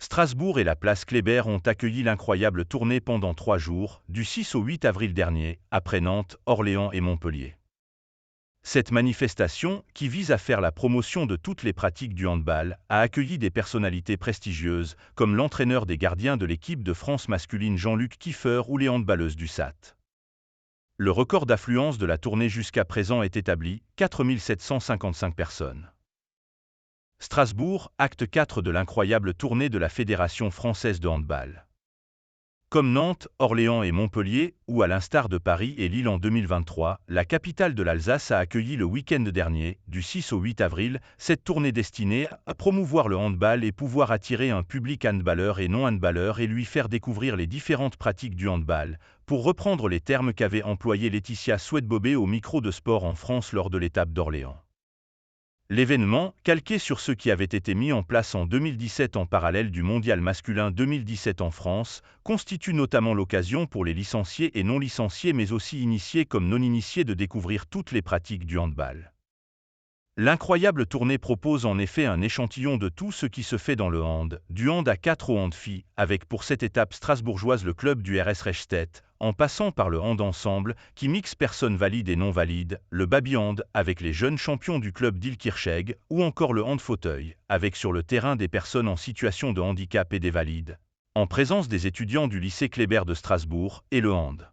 Strasbourg et la place Kléber ont accueilli l'incroyable tournée pendant 3 jours, du 6 au 8 avril dernier, après Nantes, Orléans et Montpellier. Cette manifestation, qui vise à faire la promotion de toutes les pratiques du handball, a accueilli des personnalités prestigieuses, comme l'entraîneur des gardiens de l'équipe de France masculine Jean-Luc Kiefer ou les handballeuses du SAT. Le record d'affluence de la tournée jusqu'à présent est établi, 4 755 personnes. Strasbourg, acte 4 de l'incroyable tournée de la Fédération française de handball. Comme Nantes, Orléans et Montpellier, ou à l'instar de Paris et Lille en 2023, la capitale de l'Alsace a accueilli le week-end dernier, du 6 au 8 avril, cette tournée destinée à promouvoir le handball et pouvoir attirer un public handballeur et non-handballeur et lui faire découvrir les différentes pratiques du handball, pour reprendre les termes qu'avait employés Laetitia Souette-Bobet au micro de Sport en France lors de l'étape d'Orléans. L'événement, calqué sur ceux qui avaient été mis en place en 2017 en parallèle du mondial masculin 2017 en France, constitue notamment l'occasion pour les licenciés et non licenciés mais aussi initiés comme non initiés de découvrir toutes les pratiques du handball. L'incroyable tournée propose en effet un échantillon de tout ce qui se fait dans le hand, du hand à 4 au hand filles, avec pour cette étape strasbourgeoise le club du RS Reichstedt, en passant par le hand ensemble, qui mixe personnes valides et non valides, le baby hand, avec les jeunes champions du club d'Ilkirchegg, ou encore le hand fauteuil, avec sur le terrain des personnes en situation de handicap et des valides, en présence des étudiants du lycée Kléber de Strasbourg, et le hand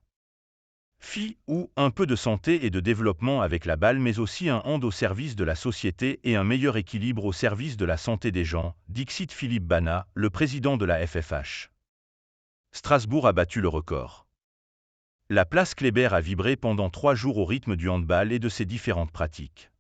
filles, ou un peu de santé et de développement avec la balle mais aussi un hand au service de la société et un meilleur équilibre au service de la santé des gens, dixit Philippe Bana, le président de la FFH. Strasbourg a battu le record. La place Kléber a vibré pendant 3 jours au rythme du handball et de ses différentes pratiques.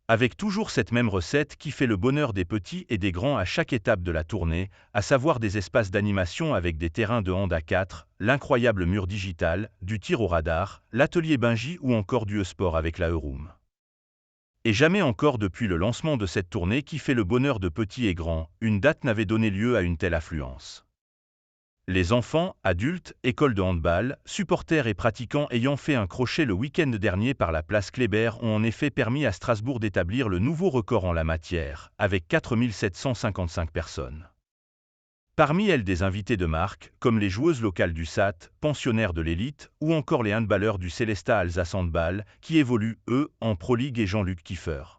Avec toujours cette même recette qui fait le bonheur des petits et des grands à chaque étape de la tournée, à savoir des espaces d'animation avec des terrains de hand à 4, l'incroyable mur digital, du tir au radar, l'atelier Bingy ou encore du e-sport avec la E-Room. Et jamais encore depuis le lancement de cette tournée qui fait le bonheur de petits et grands, une date n'avait donné lieu à une telle affluence. Les enfants, adultes, écoles de handball, supporters et pratiquants ayant fait un crochet le week-end dernier par la place Kléber ont en effet permis à Strasbourg d'établir le nouveau record en la matière, avec 4 755 personnes. Parmi elles des invités de marque, comme les joueuses locales du SAT, pensionnaires de l'élite, ou encore les handballeurs du Célestat Alsace Handball, qui évoluent, eux, en Pro League et Jean-Luc Kiefer.